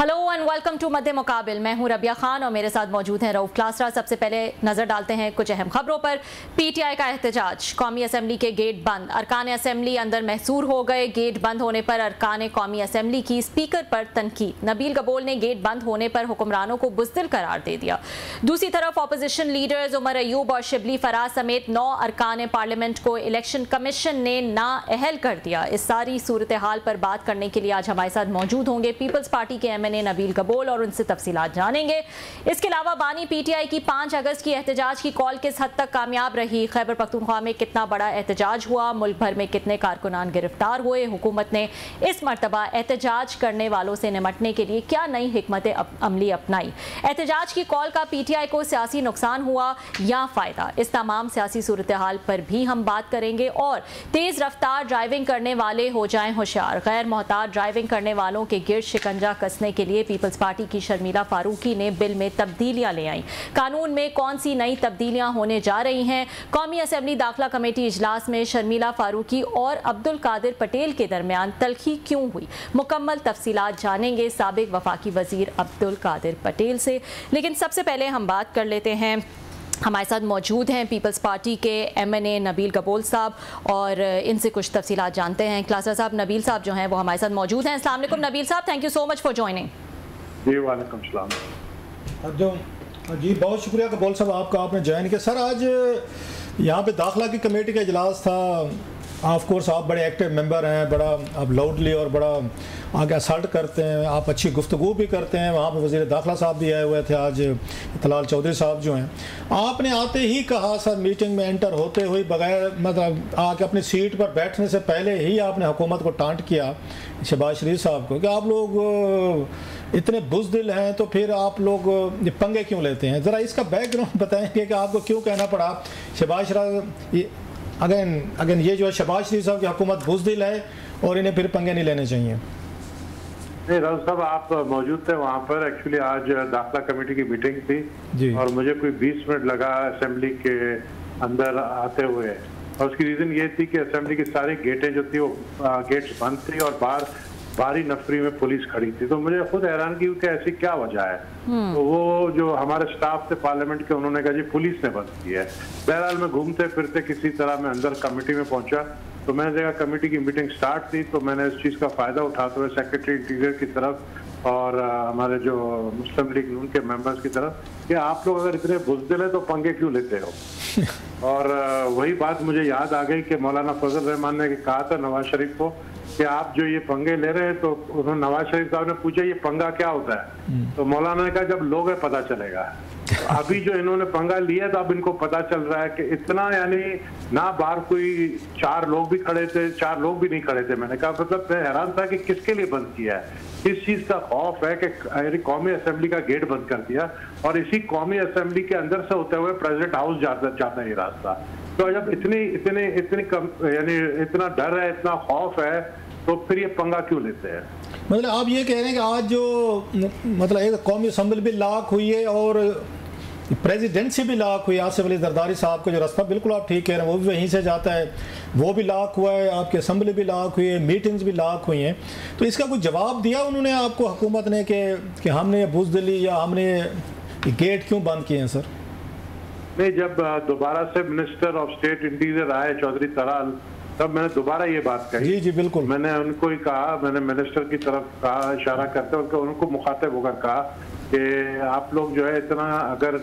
Hello and welcome to मध्य मुकाबिल। मैं हूं रबिया खान और मेरे साथ मौजूद हैं रऊफ क्लासरा। सबसे पहले नजर डालते हैं कुछ अहम खबरों पर। पीटीआई का एहतजाज, कौमी असम्बली के गेट बंद, अरकान असम्बली अंदर महसूर हो गए। गेट बंद होने पर अरकान कौमी असम्बली की स्पीकर पर तनकीद। नबील गबोल ने गेट बंद होने पर हुक्मरानों को बुज़दिल करार दे दिया। दूसरी तरफ अपोजिशन लीडर्स उमर अयूब और शिबली फराज समेत 9 अरकान पार्लियामेंट को इलेक्शन कमीशन ने नाअहल कर दिया। इस सारी सूरत हाल पर बात करने के लिए आज हमारे साथ मौजूद होंगे पीपल्स पार्टी के MNA नबील गबोल और उनसे तफसीलात जानेंगे। इसके अलावा बानी PTI की 5 अगस्त की एहतजाज की कॉल किस हद तक कामयाब रही, खैबर पख्तूनख्वा में कितना बड़ा एहतजाज हुआ, मुल्क भर में कितने कारकुनान गिरफ्तार हुए, हुकूमत ने इस मरतबा एहतजाज करने वालों से निमटने के लिए क्या नई हिकमत अमली अपनाई, एहतजाज की कॉल का PTI को सियासी नुकसान हुआ या फ़ायदा, इस तमाम सियासी सूरत हाल पर भी हम बात करेंगे। और तेज़ रफ्तार ड्राइविंग करने वाले हो जाएं होशियार, गैर मोहताज ड्राइविंग करने वालों के गिर्द शिकंजा कसने के लिए पीपल्स पार्टी की शर्मिला फारूकी ने बिल में तब्दीलियां ले आई। कानून में कौन सी नई तब्दीलियां होने जा रही हैं? कौमी असम्बली दाखिला कमेटी इजलास में शर्मिला फारूकी और अब्दुल कादिर पटेल के दरमियान तल्खी क्यों हुई, मुकम्मल तफसीलात जानेंगे साबिक वफाकी वजीर अब्दुल कादिर पटेल से। लेकिन सबसे पहले हम बात कर लेते हैं, हमारे साथ मौजूद हैं पीपल्स पार्टी के MNA नबील गबोल साहब और इनसे कुछ तफसीलात जानते हैं। क्लासर साहब, नबील साहब जो हैं वो हमारे साथ मौजूद हैं। अस्सलाम वालेकुम नबील साहब, thank you so much for joining. जी वालेकुम सलाम। जी बहुत शुक्रिया गबोल साहब आपका, आपने ज्वाइन किया। सर आज यहाँ पे दाखिला की कमेटी का इजलास था। ऑफ कोर्स आप बड़े एक्टिव मेंबर हैं, बड़ा आप लाउडली और बड़ा आगे असल्ट करते हैं, आप अच्छी गुफ्तगू भी करते हैं। वहाँ पे वज़ीर दाखिला साहब भी आए हुए थे आज, तलाल चौधरी साहब जो हैं। आपने आते ही कहा सर, मीटिंग में एंटर होते हुए बगैर मतलब आके अपनी सीट पर बैठने से पहले ही आपने हुकूमत को टांट किया, शहबाज शरीफ साहब को, कि आप लोग इतने बुज़दिल हैं तो फिर आप लोग ये पंगे क्यों लेते हैं। ज़रा इसका बैकग्राउंड बताएंगे कि आपको क्यों कहना पड़ा शहबाज शरीफ अगेन ये जो है शहबाज शरीफ साहब की हुकूमत बुज़दिल है और इन्हें फिर पंगे नहीं लेने चाहिए। नहीं राउफ साहब, आप मौजूद थे वहाँ पर। एक्चुअली आज दाखिला कमेटी की मीटिंग थी जी, और मुझे कोई 20 मिनट लगा असेंबली के अंदर आते हुए, और उसकी रीज़न ये थी कि असेंबली की सारी गेटें जो थी वो गेट्स बंद थी और बाहर भारी नफरी में पुलिस खड़ी थी। तो मुझे खुद हैरानगी हुई कि ऐसी क्या वजह है। तो वो जो हमारे स्टाफ थे पार्लियामेंट के, उन्होंने कहा जी पुलिस ने बंद की है। बहरहाल मैं घूमते फिरते किसी तरह मैं अंदर कमेटी में पहुंचा, तो मैंने देखा कमेटी की मीटिंग स्टार्ट थी। तो मैंने इस चीज़ का फ़ायदा उठाते हुए सेक्रेटरी इंटीरियर की तरफ और हमारे जो मुस्लिम लीग नून के मेंबर्स की तरफ कि आप लोग अगर इतने बुज़दिल है तो पंगे क्यों लेते हो। और वही बात मुझे याद आ गई कि मौलाना फजल रहमान ने कहा था नवाज शरीफ को कि आप जो ये पंगे ले रहे हैं, तो उन्होंने नवाज शरीफ साहब ने पूछा ये पंगा क्या होता है, तो मौलाना ने कहा जब लोग है पता चलेगा। तो अभी जो इन्होंने पंगा लिया तो अब इनको पता चल रहा है कि इतना, यानी ना बाहर कोई 4 लोग भी खड़े थे, 4 लोग भी नहीं खड़े थे। मैंने कहा मतलब मैं हैरान था कि किसके लिए बंद किया है। इस चीज का खौफ है कि कौमी असम्बली का गेट बंद कर दिया और इसी कौमी असम्बली के अंदर से होते हुए प्रेसिडेंट हाउस जाता है ये रास्ता। तो जब इतनी कम, यानी इतना डर है, इतना खौफ है, तो फिर ये पंगा क्यों लेते हैं। मतलब आप ये कह रहे हैं कि आज जो मतलब एक कौमी असम्बली भी लाख हुई है और प्रेसिडेंसी भी लाख हुई है। आसिफ अली जरदारी साहब का जो रास्ता, बिल्कुल आप ठीक कह रहे हैं, वो भी वहीं से जाता है, वो भी लाख हुआ है, आपकी असम्बली भी लाख हुई है, मीटिंग्स भी लाख हुई हैं। तो इसका कुछ जवाब दिया उन्होंने आपको, हुकूमत ने, कि हमने बुज़दिली या हमने गेट क्यों बंद किए हैं सर? नहीं, जब दोबारा से मिनिस्टर ऑफ स्टेट इंटीरियर आए चौधरी तलाल, तब मैंने दोबारा ये बात कही। जी जी बिल्कुल, मैंने उनको ही कहा, मैंने मिनिस्टर की तरफ कहा, इशारा करते हुए उनको मुखातिब होकर कहा कि आप लोग जो है इतना अगर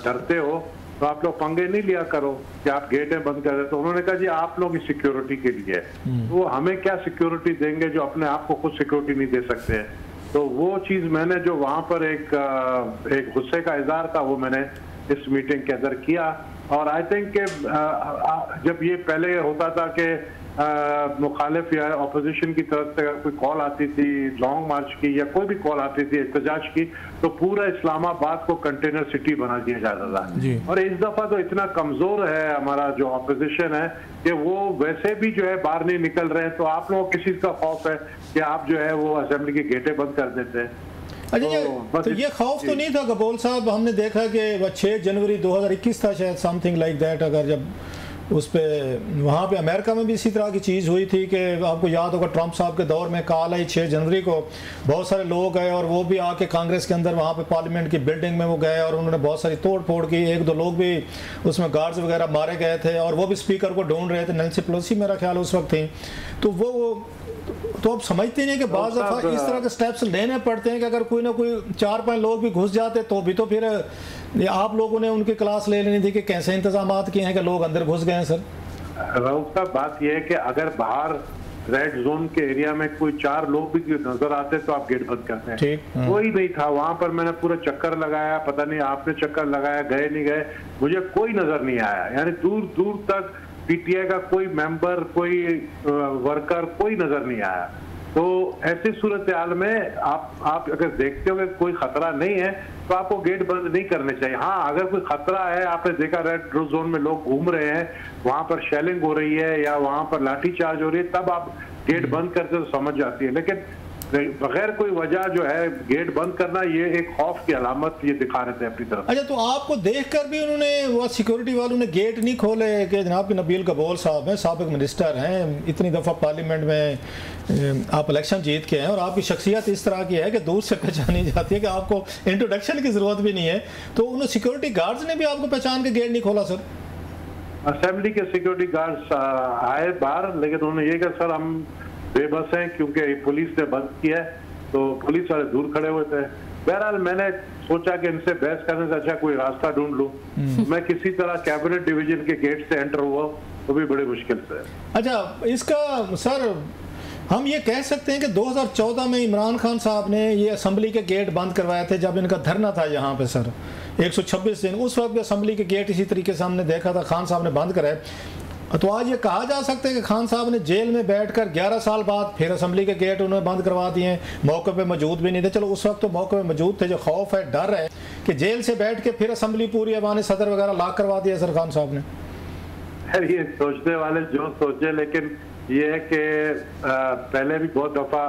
डरते हो तो आप लोग पंगे नहीं लिया करो कि आप गेटें बंद कर रहे। तो उन्होंने कहा जी आप लोग इस सिक्योरिटी के लिए, तो वो हमें क्या सिक्योरिटी देंगे जो अपने आप को खुद सिक्योरिटी नहीं दे सकते हैं। तो वो चीज़ मैंने जो वहाँ पर एक गुस्से का इजहार था वो मैंने इस मीटिंग के अंदर किया। और आई थिंक कि जब ये पहले होता था कि मुखालिफ या अपोजिशन की तरफ से अगर कोई कॉल आती थी लॉन्ग मार्च की या कोई भी कॉल आती थी एहतजाज की, तो पूरा इस्लामाबाद को कंटेनर सिटी बना दिया जाता था। और इस दफ़ा तो इतना कमज़ोर है हमारा जो अपोजिशन है कि वो वैसे भी जो है बाहर नहीं निकल रहे हैं। तो आप लोगों को किसी का खौफ है कि आप जो है वो असेंबली की गेटें बंद कर देते हैं। अच्छा, तो ये खौफ तो नहीं था गबोल साहब। हमने देखा कि 6 जनवरी 2021 था शायद, समथिंग लाइक दैट, अगर जब उस पर वहाँ पे अमेरिका में भी इसी तरह की चीज़ हुई थी कि आपको याद होगा ट्रंप साहब के दौर में कॉल आई 6 जनवरी को, बहुत सारे लोग गए और वो भी आके कांग्रेस के अंदर वहाँ पे पार्लियामेंट की बिल्डिंग में वो गए और उन्होंने बहुत सारी तोड़ फोड़ की, 1-2 लोग भी उसमें गार्ड्स वगैरह मारे गए थे और वो भी स्पीकर को ढूंढ रहे थे। नैन्सी पेलोसी मेरा ख्याल उस वक्त थी। तो वो तो आप समझते नहीं कि बाज़ दफ़ा इस तरह के स्टेप्स लेने पड़ते हैं कि अगर कोई ना कोई 4-5 लोग भी घुस जाते तो भी तो फिर आप लोगों ने उनकी क्लास ले लेनी थी कि कैसे इंतजाम किए हैं कि लोग अंदर घुस गए हैं। सर रऊफ साहब, बात यह है कि अगर बाहर रेड जोन के एरिया में कोई 4 लोग भी नजर आते तो आप गेट बंद करते हैं। कोई नहीं था वहां पर। मैंने पूरा चक्कर लगाया, पता नहीं आपने चक्कर लगाया, गए नहीं गए, मुझे कोई नजर नहीं आया। यानी दूर दूर तक पीटीआई का कोई मेंबर, कोई वर्कर, कोई नजर नहीं आया। तो ऐसी सूरत हाल में आप अगर देखते हो कि कोई खतरा नहीं है तो आपको गेट बंद नहीं करने चाहिए। हाँ, अगर कोई खतरा है, आपने देखा रेड जोन में लोग घूम रहे हैं, वहां पर शेलिंग हो रही है या वहां पर लाठीचार्ज हो रही है, तब आप गेट बंद करते तो समझ जाती है। लेकिन बगैर कोई वजह जो है गेट बंद करना, ये एक खौफ की अलामत ये दिखा रहे थे अपनी तरफ। अच्छा, तो आपको देखकर भी उन्होंने, वो सिक्योरिटी वालों ने गेट नहीं खोले कि जनाब कि नबील कबूल साहब हैं, साबिक मिनिस्टर हैं, इतनी दफ़ा पार्लियामेंट में आप इलेक्शन जीत के हैं और आपकी शख्सियत इस तरह की है कि दूर से पहचानी जाती है कि आपको इंट्रोडक्शन की ज़रूरत भी नहीं है, तो उन सिक्योरिटी गार्ड्स ने भी आपको पहचान के गेट नहीं खोला? सर असेंबली के सिक्योरिटी गार्ड्स आए बाहर, लेकिन उन्होंने ये कहा सर हम बेबस हैं क्योंकि पुलिस ने बंद किया है, तो पुलिस वाले दूर खड़े हुए थे। बहरहाल मैंने सोचा कि इनसे बहस करने से अच्छा कोई रास्ता ढूंढ लूं। मैं किसी तरह कैबिनेट डिवीजन के गेट से एंटर हुआ, वो भी बड़ी मुश्किल से। अच्छा, इसका सर हम ये कह सकते हैं कि 2014 में इमरान खान साहब ने ये असेंबली के गेट बंद करवाए थे जब इनका धरना था यहाँ पे सर 126 दिन। उस वक्त भी असेंबली के गेट इसी तरीके से हमने देखा था, खान साहब ने बंद कराए। तो आज ये कहा जा सकता है कि खान साहब ने जेल में बैठकर 11 साल बाद फिर असेंबली के गेट उन्होंने बंद करवा दिए हैं, मौके पे मौजूद भी नहीं थे। चलो उस वक्त तो मौके पे मौजूद थे, जो खौफ है, डर है कि जेल से बैठ के फिर असेंबली पूरी अवान सदर वगैरह लॉक करवा दिया सर खान साहब ने। ये सोचने वाले जो सोचे, लेकिन ये है कि पहले भी बहुत दफ़ा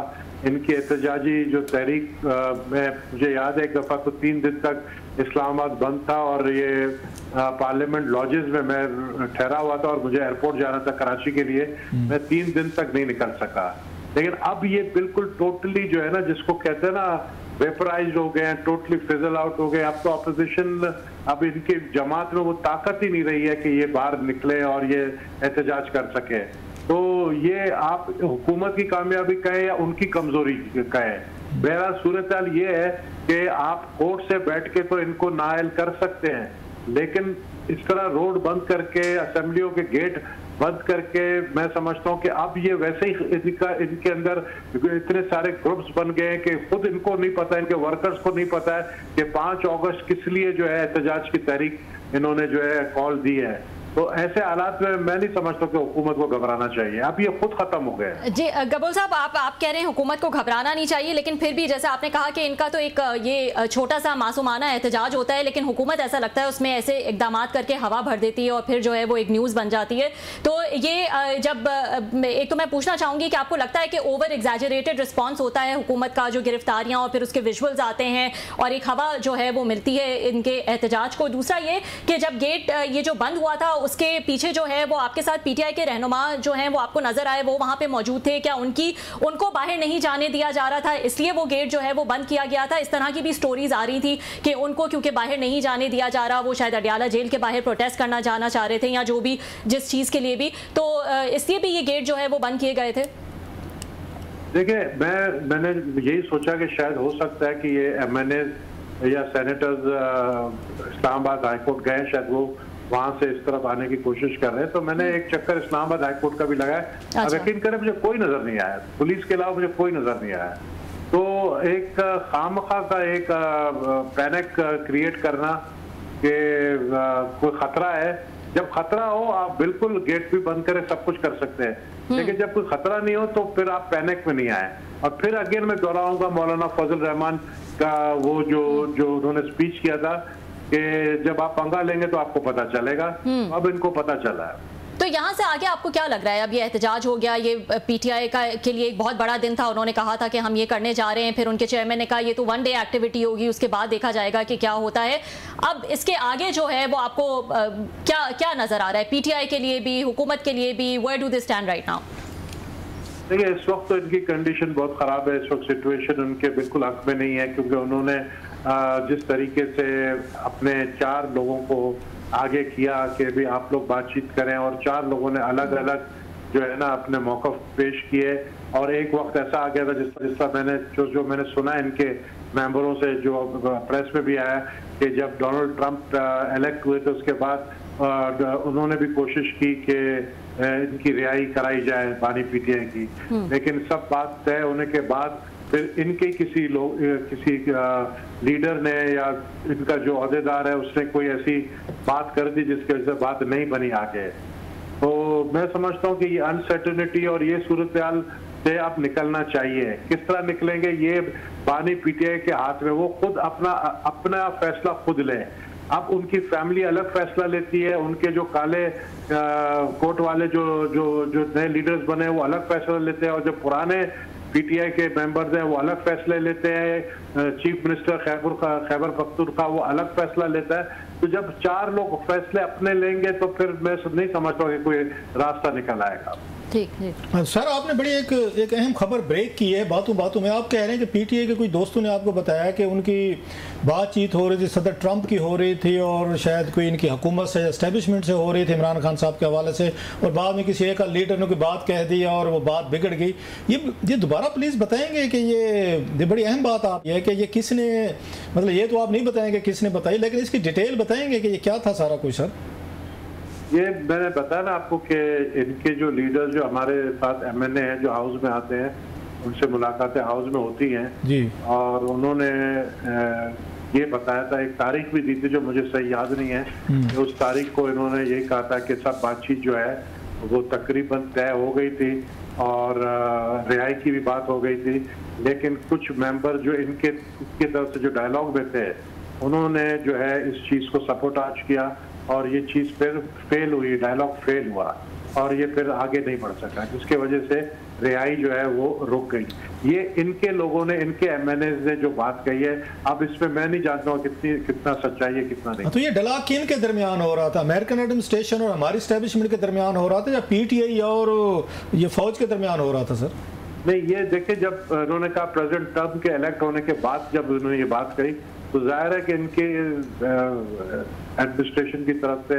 इनकी एहतजाजी जो तहरीक में, मुझे याद है एक दफ़ा तो 3 दिन तक इस्लामाबाद बंद था और ये पार्लियामेंट लॉजेस में मैं ठहरा हुआ था और मुझे एयरपोर्ट जाना था कराची के लिए। मैं 3 दिन तक नहीं निकल सका। लेकिन अब ये बिल्कुल टोटली जो है ना, जिसको कहते हैं ना, वेपराइज हो गए हैं, टोटली फिजल आउट हो गए। अब तो अपोजिशन, अब इनकी जमात में वो ताकत ही नहीं रही है कि ये बाहर निकले और ये एहतजाज कर सके। तो ये आप हुकूमत की कामयाबी कहें या उनकी कमजोरी कहें, बहरहाल सूरत हाल ये है कि आप कोर्ट से बैठ के तो इनको नाअहल कर सकते हैं, लेकिन इस तरह रोड बंद करके, असेंबलियों के गेट बंद करके, मैं समझता हूँ कि अब ये वैसे ही इनके अंदर इतने सारे ग्रुप्स बन गए हैं कि खुद इनको नहीं पता, इनके वर्कर्स को नहीं पता है कि 5 अगस्त किस लिए जो है एहतजाज की तारीख इन्होंने जो है कॉल दी है। तो ऐसे हालात में मैं नहीं समझता कि हुकूमत को घबराना चाहिए। अब ये खुद खत्म हो गया। जी कबूल साहब, आप कह रहे हैं हुकूमत को घबराना नहीं चाहिए, लेकिन फिर भी जैसे आपने कहा कि इनका तो एक ये छोटा सा मासूमाना एहतजाज होता है, लेकिन हुकूमत ऐसा लगता है उसमें ऐसे इकदाम करके हवा भर देती है और फिर जो है वो एक न्यूज़ बन जाती है। तो ये जब एक तो मैं पूछना चाहूँगी कि आपको लगता है कि ओवर एग्जैजरेटेड रिस्पॉन्स होता है हुकूमत का, जो गिरफ्तारियाँ और फिर उसके विजुअल्स आते हैं और एक हवा जो है वो मिलती है इनके एहतजाज को। दूसरा ये कि जब गेट ये जो बंद हुआ था उसके पीछे जो है वो आपके साथ पीटीआई के रहनुमा जो हैं वो आपको नजर आए, वो वहां पे मौजूद थे क्या? उनको बाहर नहीं जाने दिया जा रहा था इसलिए वो गेट जो है वो बंद किया गया था? इस तरह की भी स्टोरीज आ रही थी कि उनको क्योंकि बाहर नहीं जाने दिया जा रहा, वो शायद अडियाला जेल के बाहर प्रोटेस्ट करना जाना चाह रहे थे या जो भी जिस चीज के लिए भी, तो इसलिए भी ये गेट जो है वो बंद किए गए थे। देखिए, मैंने यही सोचा कि शायद हो सकता है कि ये MNA या सेनेटर्स इस्लामाबाद हाईकोर्ट गए, शायद वो वहां से इस तरफ आने की कोशिश कर रहे हैं। तो मैंने एक चक्कर इस्लामाबाद हाईकोर्ट का भी लगाया। अब यकीन करें मुझे कोई नजर नहीं आया, पुलिस के अलावा मुझे कोई नजर नहीं आया। तो एक खामखा का एक पैनिक क्रिएट करना कि कोई खतरा है। जब खतरा हो आप बिल्कुल गेट भी बंद करें, सब कुछ कर सकते हैं, लेकिन जब कोई खतरा नहीं हो तो फिर आप पैनिक में नहीं आए। और फिर अगेन मैं दोहराऊंगा मौलाना फजल रहमान का वो जो उन्होंने स्पीच किया था कि जब आप पंगा लेंगे तो आपको पता चलेगा। अब इनको पता चला है। तो यहाँ से आगे आपको क्या लग रहा है? अब ये एहतजाज हो गया, ये पीटीआई के लिए एक बहुत बड़ा दिन था, उन्होंने कहा था कि हम ये करने जा रहे हैं, फिर उनके चेयरमैन ने कहा ये तो वन डे एक्टिविटी होगी, उसके बाद देखा जाएगा कि क्या होता है। अब इसके आगे जो है वो आपको क्या नजर आ रहा है पीटीआई के लिए भी, हुकूमत के लिए भी? Where do they stand right now? देखिए, इस वक्त तो इनकी कंडीशन बहुत ख़राब है। इस वक्त सिचुएशन उनके बिल्कुल हक में नहीं है, क्योंकि उन्होंने जिस तरीके से अपने 4 लोगों को आगे किया कि भी आप लोग बातचीत करें, और 4 लोगों ने अलग अलग जो है ना अपने मौक़िफ़ पेश किए। और एक वक्त ऐसा आ गया था जिस तरह मैंने जो मैंने सुना इनके मेंबरों से, जो प्रेस में भी आया, कि जब डोनाल्ड ट्रंप इलेक्ट हुए तो उसके बाद उन्होंने भी कोशिश की कि इनकी रिहाई कराई जाए बानी पीटीआई की, लेकिन सब बात तय होने के बाद फिर इनके किसी लीडर ने या इनका जो अहदेदार है उसने कोई ऐसी बात कर दी जिसकी वजह से बात नहीं बनी आगे। तो मैं समझता हूँ कि ये अनसर्टेनिटी और ये सूरत हाल से अब निकलना चाहिए। किस तरह निकलेंगे ये बानी पीटीआई के हाथ में, वो खुद अपना फैसला खुद लें। अब उनकी फैमिली अलग फैसला लेती है, उनके जो काले कोट वाले जो नए लीडर्स बने वो अलग फैसला लेते हैं, और जो पुराने पीटीआई के मेंबर्स हैं वो अलग फैसले लेते हैं। चीफ मिनिस्टर खैबर पख्तूनख्वा वो अलग फैसला लेता है। तो जब 4 लोग फैसले अपने लेंगे तो फिर मैं नहीं समझता कि कोई रास्ता निकल आएगा। ठीक। सर, आपने बड़ी एक अहम खबर ब्रेक की है बातों में। आप कह रहे हैं कि पीटीआई के कोई दोस्तों ने आपको बताया कि उनकी बातचीत हो रही थी, सदर ट्रंप की हो रही थी, और शायद कोई इनकी हुकूमत से, एस्टेब्लिशमेंट से हो रही थी, इमरान खान साहब के हवाले से, और बाद में किसी एक लीडर ने कोई बात कह दी और वो बात बिगड़ गई। ये दोबारा प्लीज़ बताएंगे कि ये बड़ी अहम बात आप ये है कि ये किसने, मतलब ये तो आप नहीं बताएंगे किसने बताई, लेकिन इसकी डिटेल बताएंगे कि ये क्या था सारा कुछ? सर, ये मैंने बताया ना आपको कि इनके जो लीडर जो हमारे साथ एमएनए हैं जो हाउस में आते हैं, उनसे मुलाकातें हाउस में होती हैं जी। और उन्होंने ये बताया था, एक तारीख भी दी थी जो मुझे सही याद नहीं है, कि उस तारीख को इन्होंने यही कहा था कि सब बातचीत जो है वो तकरीबन तय हो गई थी और रिहाई की भी बात हो गई थी। लेकिन कुछ मेंबर जो इनके तरफ से जो डायलॉग में थे, उन्होंने जो है इस चीज़ को सपोर्टाज किया और ये चीज़ फिर फेल हुई, डायलॉग फेल हुआ और ये फिर आगे नहीं बढ़ सका, जिसके वजह से रिहाई जो है वो रुक गई। ये इनके लोगों ने, इनके एमएनए ने जो बात कही है, अब इसमें मैं नहीं जानता हूँ कितना सच्चाई है कितना नहीं। तो ये डायलॉग किन के दरमियान हो रहा था? अमेरिकन एडमिनिस्ट्रेशन और हमारी एस्टेब्लिशमेंट के दरमियान हो रहा था, या पीटीआई और ये फौज के दरमियान हो रहा था? सर नहीं, ये देखिए, जब उन्होंने कहा प्रेसिडेंट ट्रंप के इलेक्ट होने के बाद जब उन्होंने ये बात कही, तो जाहिर है कि इनके एडमिनिस्ट्रेशन की तरफ से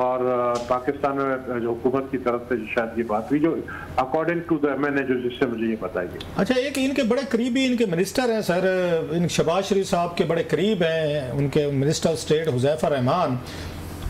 और पाकिस्तान में जो हुकूमत की तरफ से शायद ये बात हुई, जो अकॉर्डिंग टू द एमएनए जो जिससे मुझे ये पता है। अच्छा, एक इनके बड़े करीबी इनके मिनिस्टर हैं सर, इन शहबाज शरीफ साहब के बड़े करीब हैं उनके minister of state Huzaifa Rahman.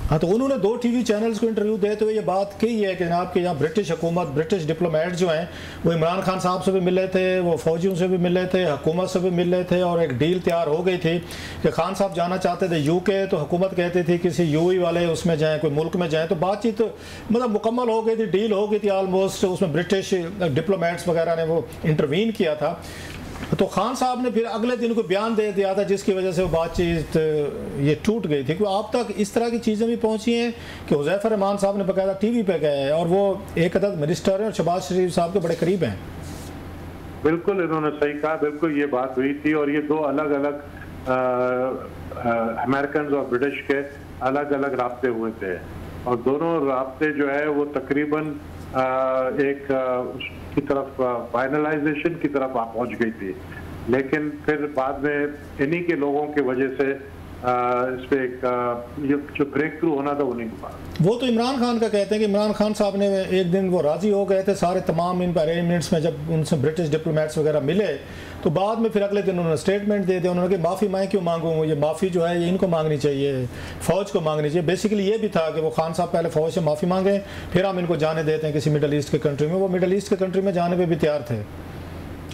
हाँ, तो उन्होंने 2 टीवी चैनल्स को इंटरव्यू देते हुए ये बात कही है कि जनाब के यहाँ ब्रिटिश हुकूमत, ब्रिटिश डिप्लोमेट जो हैं वो इमरान खान साहब से भी मिले थे, वो फौजियों से भी मिले थे, हुकूमत से भी मिले थे, और एक डील तैयार हो गई थी कि खान साहब जाना चाहते थे यूके, तो हुकूमत कहती थी किसी यूएई वाले उसमें जाएँ, कोई मुल्क में जाएँ। तो बातचीत मतलब मुकम्मल हो गई थी, डील हो गई थी ऑलमोस्ट, उसमें ब्रिटिश डिप्लोमेट्स वगैरह ने वो इंटरवीन किया था। तो खान साहब ने फिर अगले दिन को बयान दे दिया था, जिसकी वजह से वो बातचीत ये टूट गई थी। क्योंकि आप तक इस तरह की चीज़ें भी पहुंची हैं कि हुज़ैफा रहमान साहब ने बाकायदा टीवी पे गए हैं, और वो एक अदद मिनिस्टर हैं और शहबाज शरीफ साहब के बड़े करीब हैं। बिल्कुल, इन्होंने सही कहा, बिल्कुल ये बात हुई थी। और ये 2 अलग अलग अमेरिकन और ब्रिटिश के अलग अलग राब्ते हुए थे, और दोनों राब्ते जो है वो तकरीबन एक की तरफ फाइनलाइजेशन की तरफ आप पहुंच गई थी। लेकिन फिर बाद में इन्हीं के लोगों की वजह से इस पे ये जो ब्रेक थ्रू होना था वो नहीं हुआ। वो तो इमरान खान का कहते हैं कि इमरान खान साहब ने एक दिन वो राजी हो गए थे सारे तमाम इन अरेंजमेंट्स में, जब उनसे ब्रिटिश डिप्लोमेट्स वगैरह मिले, तो बाद में फिर अगले दिन उन्होंने स्टेटमेंट दे दिया। उन्होंने कहा माफ़ी मैं क्यों मांगूँ, ये माफ़ी जो है ये इनको मांगनी चाहिए, फ़ौज को मांगनी चाहिए। बेसिकली ये भी था कि वो खान साहब पहले फ़ौज से माफ़ी मांगे, फिर हम इनको जाने देते हैं किसी मिडल ईस्ट के कंट्री में। वो मिडल ईस्ट के कंट्री में जाने पर भी तैयार थे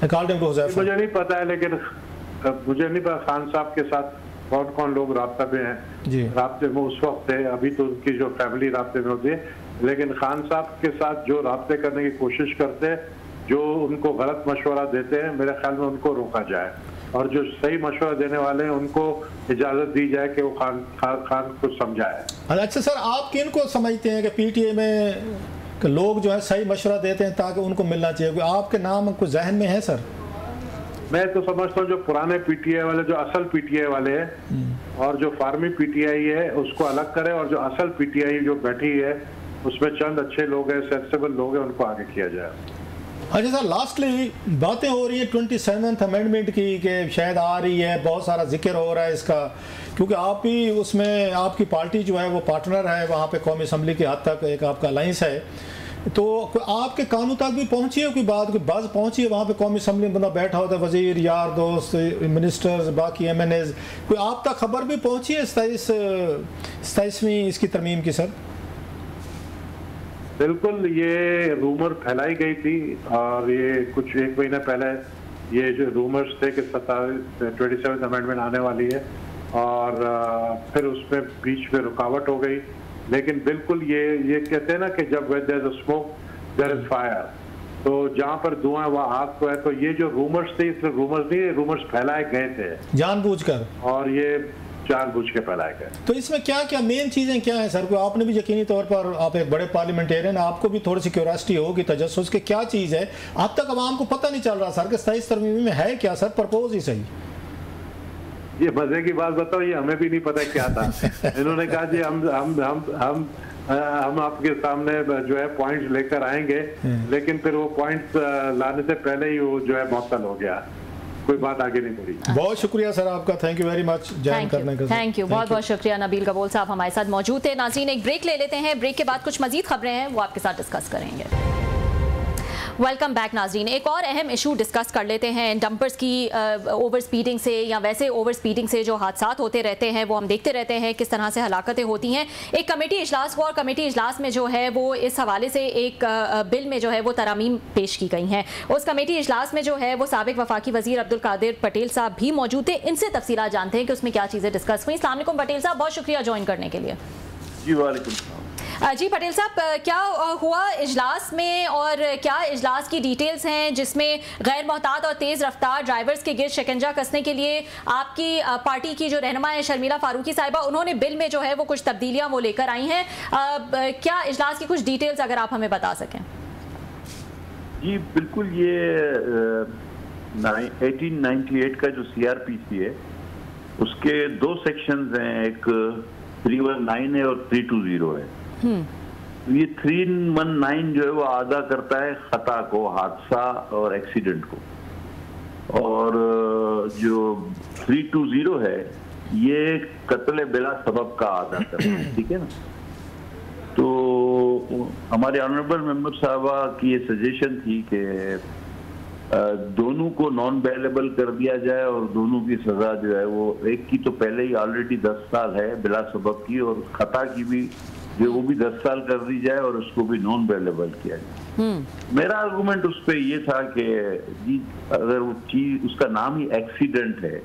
अकॉर्डिंग टू हुज़ैफा। मुझे नहीं पता है, लेकिन मुझे नहीं पता खान साहब के साथ कौन कौन लोग राब्ता में हैं। राब्ते में उस वक्त थे, अभी तो उनकी जो फैमिली राब्ते में होती है, लेकिन खान साहब के साथ जो राब्ते करने की कोशिश करते हैं, जो उनको गलत मशवरा देते हैं, मेरे ख्याल में उनको रोका जाए। और जो सही मशवरा देने वाले हैं उनको इजाज़त दी जाए कि वो खान को समझाए। अच्छा सर, आप किन को समझते हैं कि पीटीआई में कि लोग जो है सही मशवरा देते हैं ताकि उनको मिलना चाहिए? आपके नाम कुछ जहन में है सर? मैं तो समझता हूँ जो पुराने पीटीआई वाले, जो असल पीटीआई वाले हैं और जो फार्मी पीटीआई है उसको अलग करें, और जो असल पीटीआई जो बैठी है उसमें चंद अच्छे लोग हैं, सेंसिबल लोग हैं, उनको आगे किया जाए। अच्छा सर, लास्टली बातें हो रही है 27th अमेंडमेंट की कि शायद आ रही है, बहुत सारा जिक्र हो रहा है इसका, क्योंकि आप भी उसमें, आपकी पार्टी जो है वो पार्टनर है वहाँ पे कौमी असम्बली के हद तक एक आपका अलाइंस है, तो आपके कानून तक भी पहुँची है कोई बात, कोई बात पहुँची है वहाँ पे? कौमी असम्बली में बंदा बैठा होता है, वजीर, यार दोस्त, मिनिस्टर्स, बाकी MNAs, कोई आप तक खबर भी पहुँची है 27वीं इसकी तरमीम की सर? बिल्कुल, ये रूमर फैलाई गई थी और ये कुछ 1 महीना पहले ये जो रूमर्स थे कि 27th अमेंडमेंट आने वाली है, और फिर उसमें बीच में रुकावट हो गई। लेकिन बिल्कुल ये कहते हैं ना कि जब there is smoke there is fire, तो जहाँ पर धुआं है वहाँ आग तो है। तो ये जो रूमर्स थे, इसमें रूमर्स नहीं, रूमर्स फैलाए गए थे जानबूझकर, और ये जानबूझ के फैलाए गए। तो इसमें क्या क्या मेन चीज़ें क्या हैं सर? को आपने भी यकीनी तौर पर, आप एक बड़े पार्लियामेंटेरियन, आपको भी थोड़ी सी क्यूरियोसिटी होगी, तजस्सुस के क्या चीज़ है अब तक आवाम को पता नहीं चल रहा सर कि 27 तरमीम में है क्या सर? प्रपोज ही सही। ये मजे की बात बताओ, ये हमें भी नहीं पता क्या था। इन्होंने कहा जी हम आपके सामने जो है पॉइंट्स लेकर आएंगे, लेकिन फिर वो पॉइंट्स लाने से पहले ही वो जो है मुअत्तल हो गया, कोई बात आगे नहीं बढ़ी। बहुत शुक्रिया सर आपका, thank you very much join करने का। थैंक यू, बहुत बहुत शुक्रिया। नबील कबूल साहब हमारे साथ मौजूद थे। नाज़रीन, एक ब्रेक ले लेते हैं, ब्रेक के बाद कुछ मजीद खबरें हैं वो आपके साथ डिस्कस करेंगे। वेलकम बैक नाज़रीन, एक और अहम इशू डिस्कस कर लेते हैं। डंपर्स की ओवर स्पीडिंग से या वैसे ओवर स्पीडिंग से जो हादसात होते रहते हैं वो हम देखते रहते हैं, किस तरह से हलाकतें होती हैं। एक कमेटी इजलास हुआ और कमेटी इजलास में जो है वो इस हवाले से एक बिल में जो है वो तरामीम पेश की गई हैं। उस कमेटी इजलास में जो है वो साबिक वफाकी वजीर अब्दुल कादिर पटेल साहब भी मौजूद थे। इनसे तफसीलात जानते हैं कि उसमें क्या चीज़ें डिस्कस हुई। अस्सलाम वालेकुम पटेल साहब, बहुत शुक्रिया ज्वाइन करने के लिए। जी वालेकुम। जी पटेल साहब, क्या हुआ इजलास में और क्या इजलास की डिटेल्स हैं जिसमें गैर मोहतात और तेज़ रफ्तार ड्राइवर्स के गिर शिकंजा कसने के लिए आपकी पार्टी की जो रहनुमा है शर्मिला फारूकी साहिबा, उन्होंने बिल में जो है वो कुछ तब्दीलियां वो लेकर आई हैं। क्या इजलास की कुछ डिटेल्स अगर आप हमें बता सकें? जी बिल्कुल, ये 1898 का जो CRPC है उसके 2 सेक्शंस हैं, एक 319 है और 320 है। ये 319 जो है वो आदा करता है खता को, हादसा और एक्सीडेंट को, और जो 320 है ये कत्ल बिला सबब का आदा करता है, ठीक है ना। तो हमारे ऑनरेबल मेंबर साहबा की ये सजेशन थी कि दोनों को नॉन बेलेबल कर दिया जाए और दोनों की सजा जो है वो, एक की तो पहले ही ऑलरेडी 10 साल है बिला सबब की, और खता की भी जो वो भी 10 साल कर दी जाए और उसको भी नॉन बेलेबल किया जाए। मेरा आर्गुमेंट उस पर ये था कि जी अगर वो चीज, उसका नाम ही एक्सीडेंट है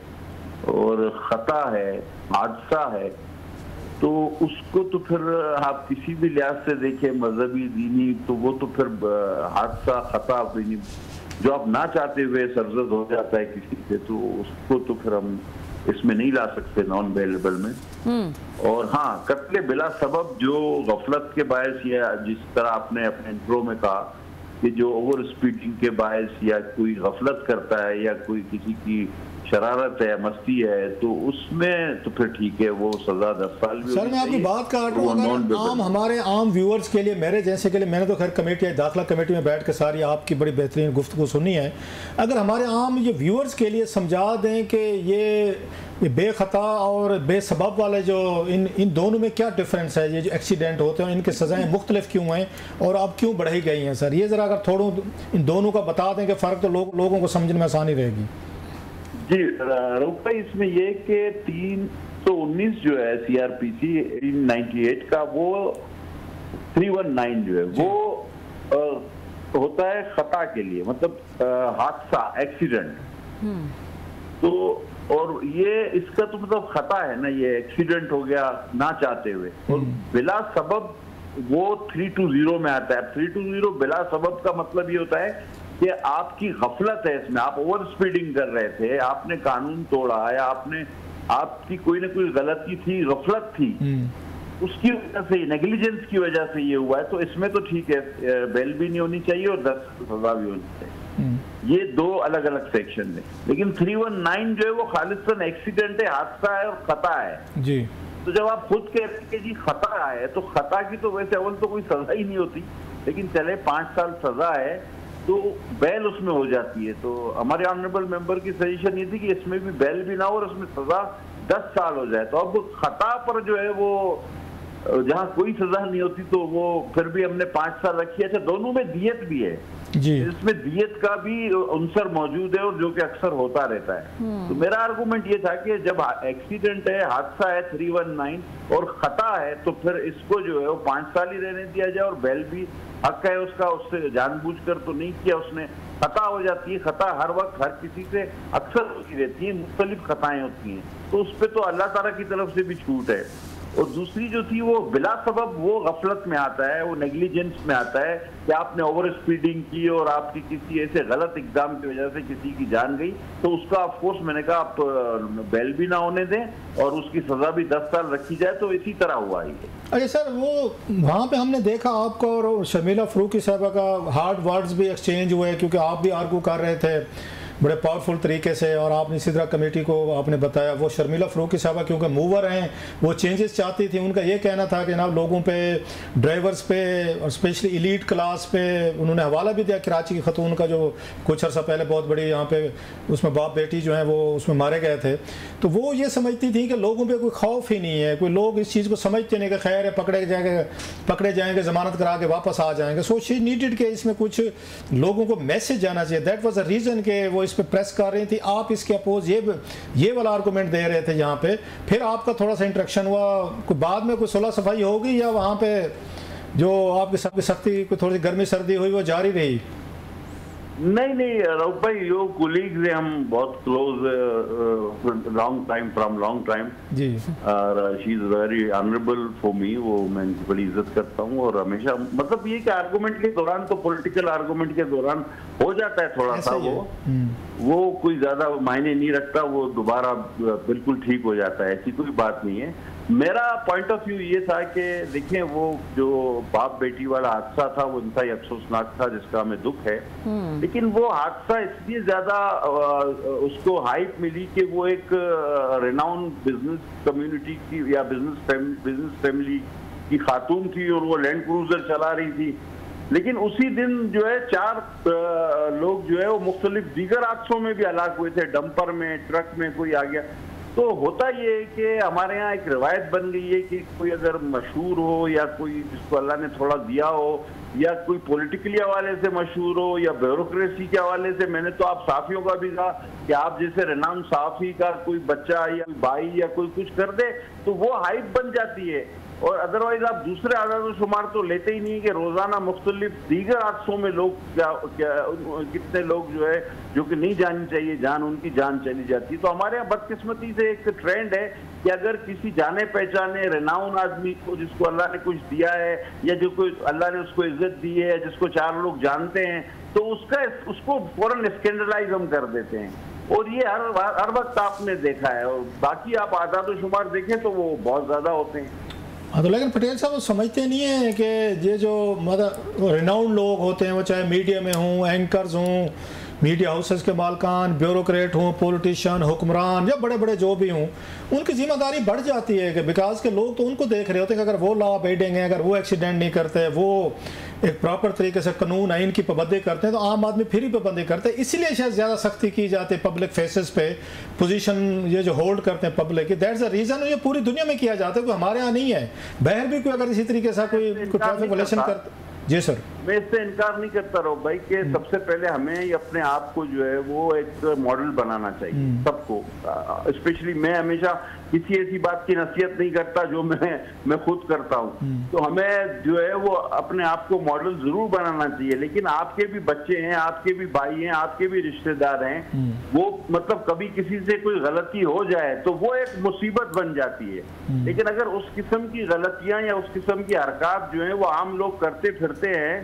और खता है, हादसा है, तो उसको तो फिर आप किसी भी लिहाज से देखें, मजहबी, दीनी, तो वो तो फिर हादसा, खता जो आप ना चाहते हुए सरजद हो जाता है किसी से, तो उसको तो फिर हम इसमें नहीं ला सकते नॉन बेलेबल में। और हाँ, कत्ले बिला सबब जो गफलत के बायस, या जिस तरह आपने अपने इंट्रो में कहा कि जो ओवर स्पीडिंग के बायस या कोई गफलत करता है या कोई किसी की शरारत है, मस्ती है, तो उसमें तो फिर ठीक है, वो सजा 10 साल भी। सर मैं आपकी बात काट रहा हूँ, आम हमारे आम व्यूअर्स के लिए, मेरे जैसे के लिए, मैंने तो खैर कमेटी, दाखिला कमेटी में बैठ के सारी आपकी बड़ी बेहतरीन गुफ्तगू सुनी है, अगर हमारे आम ये व्यूअर्स के लिए समझा दें कि ये बेखता और बेसबब वाले जो इन दोनों में क्या डिफरेंस है, ये जो एक्सीडेंट होते हैं इनकी सज़ाएँ मुख्तलिफ क्यों हैं और अब क्यों बढ़ाई गई हैं सर, ये ज़रा अगर थोड़ा इन दोनों का बता दें कि फ़र्क, तो लोगों को समझने में आसानी रहेगी। जी रऊफ भाई, इसमें ये कि 319 जो है CRPC 1898 का, वो 319 जो है वो होता है खता के लिए, मतलब हादसा, एक्सीडेंट। तो और ये इसका तो मतलब खता है ना, ये एक्सीडेंट हो गया ना चाहते हुए, और बिला सबब वो 320 में आता है। 320 बिला सबब का मतलब ये होता है कि आपकी गफलत है इसमें, आप ओवर स्पीडिंग कर रहे थे, आपने कानून तोड़ा या आपकी कोई ना कोई गलती थी, गफलत थी, उसकी वजह से, नेग्लिजेंस की वजह से ये हुआ है, तो इसमें तो ठीक है, बेल भी नहीं होनी चाहिए और 10 सजा भी होनी चाहिए। ये दो अलग अलग सेक्शन है। लेकिन 319 जो है वो खालिस्तान एक्सीडेंट है, हादसा है और खता है जी। तो जब आप खुद कहते हैं कि जी खता है, तो खता की तो वैसे अव्वल तो कोई सजा ही नहीं होती, लेकिन चले 5 साल सजा है तो बेल उसमें हो जाती है। तो हमारे ऑनरेबल मेंबर की सजेशन ये थी कि इसमें भी बेल भी ना हो और उसमें सजा 10 साल हो जाए। तो अब खता पर जो है वो जहां कोई सजा नहीं होती तो वो फिर भी हमने 5 साल रखी है। अच्छा, दोनों में दियत भी है जी, इसमें दियत का भी अंसर मौजूद है और जो कि अक्सर होता रहता है। तो मेरा आर्गुमेंट ये था कि जब एक्सीडेंट है, हादसा है 319 और खता है, तो फिर इसको जो है वो 5 साल ही रहने दिया जाए और बेल भी हक है उसका, उससे जानबूझकर तो नहीं किया उसने, खता हो जाती है। खता हर वक्त हर किसी से अक्सर होती रहती है, मुख्तलिफ खताएं होती हैं, तो उस पर तो अल्लाह ताला की तरफ से भी छूट है। और दूसरी जो थी वो बिला सबब वो गफलत में आता है, वो नेग्लिजेंस में आता है कि आपने ओवर स्पीडिंग की और आपकी किसी ऐसे गलत इकदाम की वजह से किसी की जान गई, तो उसका ऑफकोर्स मैंने कहा आप बेल भी ना होने दें और उसकी सजा भी 10 साल रखी जाए। तो इसी तरह हुआ ही है। अरे सर, वो वहाँ पे हमने देखा आपका और शर्मिला फरूकी साहबा का हार्ड वर्ड्स भी एक्सचेंज हुए, क्योंकि आप भी आर्गू कर रहे थे बड़े पावरफुल तरीके से और आपने इसी तरह कमेटी को आपने बताया। वो शर्मिला फरूकी साहबा क्योंकि मूवर हैं, वो चेंजेस चाहती थी। उनका ये कहना था कि जनाब लोगों पे, ड्राइवर्स पे और स्पेशली एलीट क्लास पे, उन्होंने हवाला भी दिया कराची की खतून का जो कुछ अर्सा पहले बहुत बड़ी यहाँ पे उसमें बाप बेटी जो हैं वो उसमें मारे गए थे। तो वो ये समझती थी कि लोगों पर कोई खौफ ही नहीं है, कोई लोग इस चीज़ को समझते नहीं कि खैर है, पकड़े जाएंगे ज़मानत करा के वापस आ जाएंगे। सो शी नीडेड के इसमें कुछ लोगों को मैसेज जाना चाहिए। दैट वाज द रीज़न के वो इस पे प्रेस कर रही थी। आप इसके अपोज ये वाला आर्गूमेंट दे रहे थे यहाँ पे, फिर आपका थोड़ा सा इंटरेक्शन हुआ, कोई बाद में कोई सुलह सफाई होगी या वहाँ पे जो आपकी सबकी सख्ती कोई थोड़ी सी गर्मी सर्दी हुई वो जारी रही? नहीं रऊफ भाई, यो कोलीग्स हैं, हम बहुत क्लोज, लॉन्ग टाइम जी, और she is very honourable for me, वो मैं इनकी बड़ी इज्जत करता हूँ। और हमेशा मतलब ये कि आर्गुमेंट के दौरान तो पॉलिटिकल आर्गुमेंट के दौरान हो जाता है थोड़ा सा, वो कोई ज्यादा मायने नहीं रखता, वो दोबारा बिल्कुल ठीक हो जाता है, ऐसी कोई बात नहीं है। मेरा पॉइंट ऑफ व्यू ये था कि देखिए वो जो बाप बेटी वाला हादसा था वो इंतहाई अफसोसनाक था, जिसका हमें दुख है। लेकिन वो हादसा इसलिए ज्यादा उसको हाइप मिली कि वो एक रेनाउंड बिजनेस कम्युनिटी की या बिजनेस फैमिली की खातून थी और वो लैंड क्रूजर चला रही थी। लेकिन उसी दिन जो है 4 लोग जो है वो मुख्तलिफ दीगर हादसों में भी हलाक हुए थे, डंपर में, ट्रक में कोई आ गया। तो होता ये है कि हमारे यहाँ एक रिवायत बन गई है कि कोई अगर मशहूर हो या कोई जिसको अल्लाह ने थोड़ा दिया हो या कोई पॉलिटिकली हवाले से मशहूर हो या ब्यूरोक्रेसी के हवाले से, मैंने तो आप साफियों का भी कहा कि आप जैसे रेनाउंड साफी का कोई बच्चा या भाई या कोई कुछ कर दे तो वो हाइप बन जाती है। और अदरवाइज आप दूसरे आदाद शुमार तो लेते ही नहीं कि रोजाना मुख्तलिफ दीगर हादसों में लोग कितने लोग जो है जो कि नहीं जानी चाहिए जान, उनकी जान चली जाती है। तो हमारे यहाँ बदकिस्मती से एक ट्रेंड है कि अगर किसी जाने पहचाने रेनाउन आदमी को जिसको अल्लाह ने कुछ दिया है या जो कोई अल्लाह ने उसको इज्जत दी है, जिसको 4 लोग जानते हैं, तो उसको फौरन स्कैंडलाइज हम कर देते हैं। और ये हर वक्त आपने देखा है, और बाकी आप आदाद शुमार देखें तो वो बहुत ज्यादा होते हैं। हाँ, तो लेकिन पटेल साहब वो समझते नहीं है कि ये जो मतलब रिनाउंड लोग होते हैं, वो चाहे मीडिया में हों, एंकर्स हों, मीडिया हाउसेस के मालकान, ब्यूरोक्रेट हों, पॉलिटिशियन, हुक्मरान या बड़े बड़े जो भी हों, उनकी जिम्मेदारी बढ़ जाती है कि बिकॉज के लोग तो उनको देख रहे होते हैं कि अगर वो लॉ अबेडिंग है, अगर वो एक्सीडेंट नहीं करते, वो एक प्रॉपर तरीके से कानून आइन की पाबंदी करते हैं, तो आम आदमी फिर ही पाबंदी करते हैं। इसलिए शायद ज़्यादा सख्ती की जाती है पब्लिक फेसेस पे, पोजीशन ये जो होल्ड करते हैं पब्लिक की। दैट्स द रीज़न ये पूरी दुनिया में किया जाता है, कोई हमारे यहाँ नहीं है। बाहर भी कोई अगर इसी तरीके से कोई ट्रैफिक वायलेशन करता। जी सर, मैं इससे इनकार नहीं करता रहो भाई कि सबसे पहले हमें अपने आप को जो है वो एक मॉडल बनाना चाहिए सबको। स्पेशली मैं हमेशा किसी ऐसी बात की नसीहत नहीं करता जो मैं खुद करता हूँ। तो हमें जो है वो अपने आप को मॉडल जरूर बनाना चाहिए, लेकिन आपके भी बच्चे हैं, आपके भी भाई हैं, आपके भी रिश्तेदार हैं, वो मतलब कभी किसी से कोई गलती हो जाए तो वो एक मुसीबत बन जाती है। लेकिन अगर उस किस्म की गलतियां या उस किस्म की हरकत जो है वो आम लोग करते फिरते हैं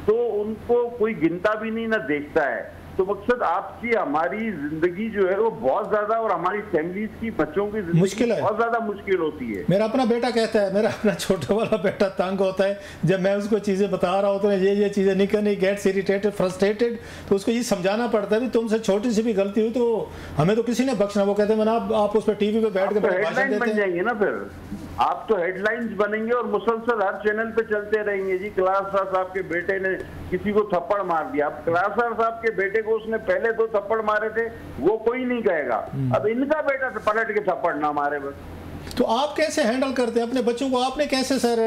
तो उनको कोई गिनता भी नहीं, ना देखता है। तो मकसद आपकी हमारी जिंदगी जो है वो बहुत ज्यादा, और हमारी फैमिलीज की, बच्चों की जिंदगी मुश्किल है, बहुत ज्यादा मुश्किल होती है। मेरा अपना बेटा कहता है, मेरा अपना छोटा वाला बेटा तंग होता है जब मैं उसको चीज़ें बता रहा हूँ तो ये चीज़ें नहीं करनी, गेट्स इरिटेटेड, फ्रस्ट्रेटेड। तो उसको ये समझाना पड़ता है भी तुमसे छोटी सी भी गलती हुई तो हमें तो किसी ने बख्शना। वो कहते हैं मैंने आप उस पर टीवी पे बैठ के हेडलाइन बन जाएंगे ना, फिर आप तो हेडलाइंस बनेंगे और मुसलसल हर चैनल पे चलते रहेंगे जी क्लासर साहब के बेटे ने किसी को थप्पड़ मार दिया। अब क्लासर साहब के बेटे को उसने पहले 2 थप्पड़ मारे थे, वो कोई नहीं कहेगा। अब इनका बेटा तो पलट के थप्पड़ ना मारे बस। तो आप कैसे हैंडल करते हैं अपने बच्चों को? आपने कैसे सर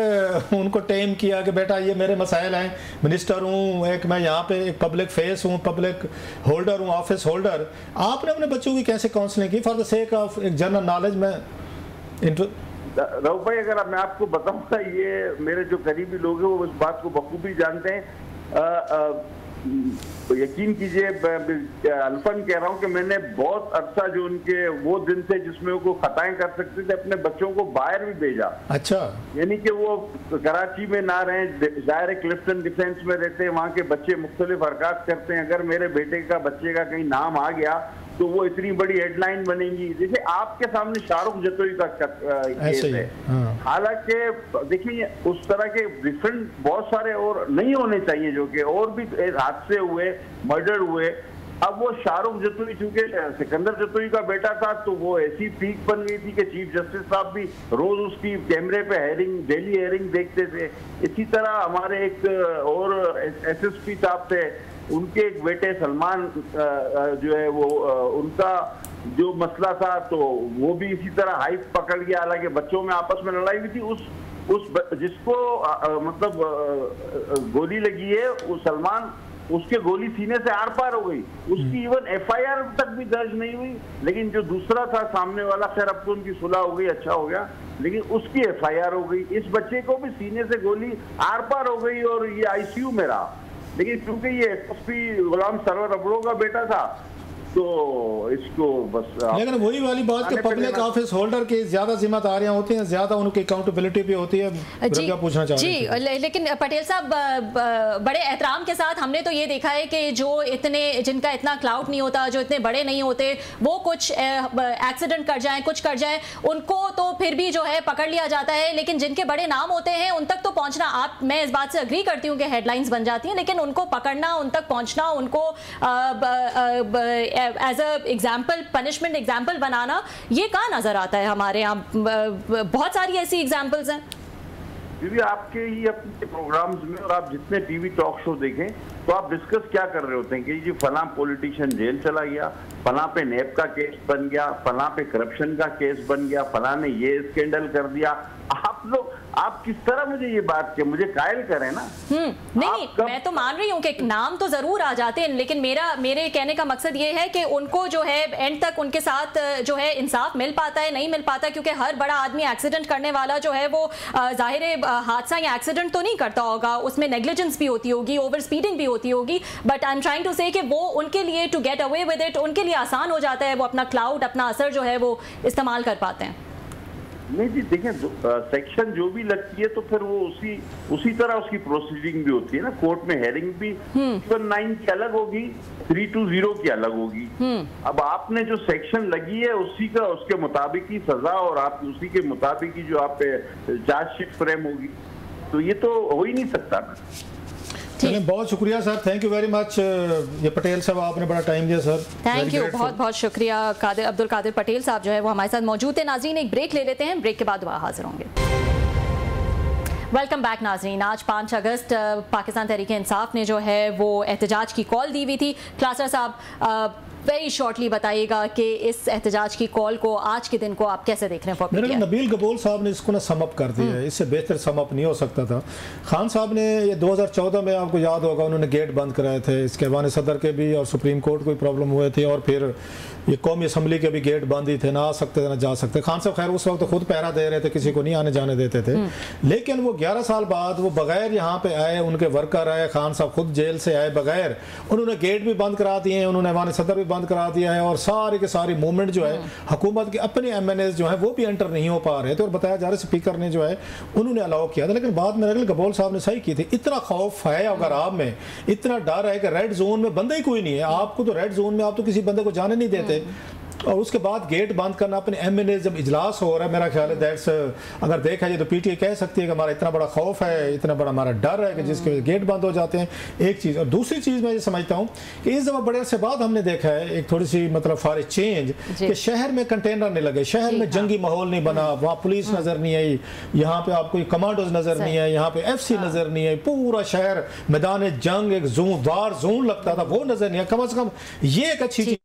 उनको टेम किया कि बेटा ये मेरे मसाइल हैं, मिनिस्टर हूँ, एक मैं यहाँ पे एक पब्लिक फेस हूँ, पब्लिक होल्डर हूँ, ऑफिस होल्डर। आपने अपने बच्चों की कैसे काउंसलिंग की फॉर द सेक ऑफ एक जनरल नॉलेज में? रऊफ भाई, अगर मैं आपको बताऊंगा, ये मेरे जो करीबी लोग हैं वो इस बात को बखूबी जानते हैं। तो यकीन कीजिए, अल्फन कह रहा हूँ कि मैंने बहुत अरसा जो उनके वो दिन थे जिसमें वो खताएं कर सकते थे, अपने बच्चों को बाहर भी भेजा। अच्छा, यानी कि वो कराची में ना रहे, जाहिर क्लिफ्टन डिफेंस में रहते हैं, वहाँ के बच्चे मुख्तलिफ हरकत करते हैं। अगर मेरे बेटे का, बच्चे का कहीं नाम आ गया तो वो इतनी बड़ी हेडलाइन बनेगी। जैसे आपके सामने शाहरुख जतोई का केस है। हालांकि देखिए उस तरह के डिफरेंट बहुत सारे और नहीं होने चाहिए, जो कि और भी हादसे हुए, मर्डर हुए। अब वो शाहरुख जतोई चूंकि सिकंदर जतोई का बेटा था, तो वो ऐसी पीक बन गई थी कि चीफ जस्टिस साहब भी रोज उसकी कैमरे पे हेयरिंग, डेली हेयरिंग देखते थे। इसी तरह हमारे एक और एसएसपी साहब थे, उनके एक बेटे सलमान जो है वो उनका जो मसला था, तो वो भी इसी तरह हाइप पकड़ गया। हालांकि बच्चों में आपस में लड़ाई हुई थी, उस जिसको मतलब गोली लगी है, वो सलमान, उसके गोली सीने से आर पार हो गई, उसकी इवन एफआईआर तक भी दर्ज नहीं हुई। लेकिन जो दूसरा था सामने वाला, खैर अब तो उनकी सुलह हो गई, अच्छा हो गया, लेकिन उसकी एफआईआर हो गई। इस बच्चे को भी सीने से गोली आर पार हो गई और ये आईसीयू में रहा। लेकिन क्योंकि ये एसएसपी गुलाम सरवर अबड़ो का बेटा था, तो इसको बस। लेकिन वही वाली बात कि पब्लिक ऑफिस होल्डर की ज्यादा जिम्मेदारियां होती हैं, ज्यादा उनकी अकाउंटेबिलिटी भी होती है। जी, पूछना चाह रही जी, लेकिन पटेल साहब, बड़े एहतराम के साथ हमने तो ये देखा है कि जो इतने, जिनका इतना क्लाउड नहीं होता, जो इतने बड़े नहीं होते, वो कुछ एक्सीडेंट कर जाएं, कुछ कर जाएं, उनको तो फिर भी जो है पकड़ लिया जाता है। लेकिन जिनके बड़े नाम होते हैं उन तक तो पहुंचना, मैं इस बात से अग्री करती हूँ कि हेडलाइंस बन जाती हैं, लेकिन उनको पकड़ना, उन तक पहुंचना, उनको as a example, punishment example बनाना, ये कहाँ नजर आता है हमारे यहाँ? बहुत सारी ऐसी एग्जाम्पल्स हैं। दीदी, आपके ही अपने प्रोग्राम्स में और आप जितने टीवी टॉक शो देखें तो आप डिस्कस क्या कर रहे होते हैं कि जी फला पॉलिटिशियन जेल चला गया, फला पे नेप का केस बन गया, फला पे करप्शन का केस बन गया, फला ने ये स्कैंडल कर दिया। आप लोग, आप किस तरह मुझे ये बात के मुझे कायल करें ना। नहीं, मैं तो मान रही हूँ कि नाम तो जरूर आ जाते हैं, लेकिन मेरे कहने का मकसद ये है कि उनको जो है एंड तक उनके साथ जो है इंसाफ मिल पाता है, नहीं मिल पाता, क्योंकि हर बड़ा आदमी एक्सीडेंट करने वाला जो है वो जाहिर हादसा या एक्सीडेंट तो नहीं करता होगा, उसमें नेग्लिजेंस भी होती होगी, ओवर स्पीडिंग भी होती होगी। But I am trying to say कि वो उनके लिए to get away with it, उनके लिए आसान हो जाता है, वो अपना क्लाउड, अपना असर जो है वो इस्तेमाल कर पाते हैं। नहीं जी, देखिए सेक्शन जो भी लगती है तो फिर वो उसी तरह उसकी प्रोसीडिंग भी होती है ना। कोर्ट में हेयरिंग भी 9 की अलग होगी, 320 की अलग होगी। अब आपने जो सेक्शन लगी है उसी का, उसके मुताबिक ही सजा और आप उसी के मुताबिक ही जो आप चार्जशीट फ्रेम होगी, तो ये तो हो ही नहीं सकता। चलिए, बहुत शुक्रिया sir, thank you very much. ये पटेल साहब, आपने बड़ा टाइम दिया सर, थैंक यू, बहुत बहुत शुक्रिया। अब्दुल कादिर पटेल साहब जो है वो हमारे साथ मौजूद थे। नाज़रीन, एक ब्रेक ले लेते हैं, ब्रेक के बाद दोबारा हाजिर होंगे। वेलकम बैक नाज़रीन। आज 5 अगस्त पाकिस्तान तहरीक-ए-इंसाफ ने जो है वो एहतजाज की कॉल दी हुई थी। क्लासर साहब, वेरी शॉर्टली बताइएगा कि इस एहतजाज की कॉल को, आज के दिन को आप कैसे देख रहे हैं? मेरे नबील गबोल साहब ने इसको ना समअप कर दिया है, इससे बेहतर समअप नहीं हो सकता था। खान साहब ने ये 2014 में, आपको याद होगा, उन्होंने गेट बंद कराए थे, इसके अवान सदर के भी और सुप्रीम कोर्ट को प्रॉब्लम हुए थे, और फिर ये कौमी असम्बली के भी गेट बंद ही थे, ना आ सकते थे ना जा सकते। खान साहब खैर उस वक्त तो खुद पहरा दे रहे थे, किसी को नहीं आने जाने देते थे। लेकिन वो 11 साल बाद वो बगैर यहाँ पे आए, उनके वर्कर आए, खान साहब खुद जेल से आए बगैर, उन्होंने गेट भी बंद करा दिए, उन्होंने अवान सदर भी बंद करा दिया है और सारे के सारे मूवमेंट जो है हुकूमत के अपने MNAs जो है वो भी एंटर नहीं हो पा रहे थे और बताया जा रहा है स्पीकर ने जो है उन्होंने अलाउ किया था। लेकिन बाद में रगल गबोल साहब ने सही की थी। इतना खौफ है अगर आप में, इतना डर है कि रेड जोन में बंदा ही कोई नहीं है, आपको तो रेड जोन में आप तो किसी बंदे को जाने नहीं देते, और उसके बाद गेट बंद करना अपने MNA जब इजलास हो रहा है, मेरा ख्याल है दैट्स अगर देखा जाए तो PTI कह सकती है कि हमारा इतना बड़ा खौफ है, इतना बड़ा हमारा डर है कि जिसके गेट बंद हो जाते हैं। एक चीज़, और दूसरी चीज़ मैं ये समझता हूँ कि इस दफ़ा बड़े अरसे बाद हमने देखा है एक थोड़ी सी मतलब फॉर चेंज कि शहर में कंटेनर नहीं लगे, शहर में जंगी माहौल नहीं बना, वहाँ पुलिस नज़र नहीं आई, यहाँ पे आपको कमांडोज नज़र नहीं आए, यहाँ पे FC नज़र नहीं आई, पूरा शहर मैदान जंग एक जोरदार जोन लगता था वो नज़र नहीं आया। कम अज़ कम ये एक अच्छी चीज़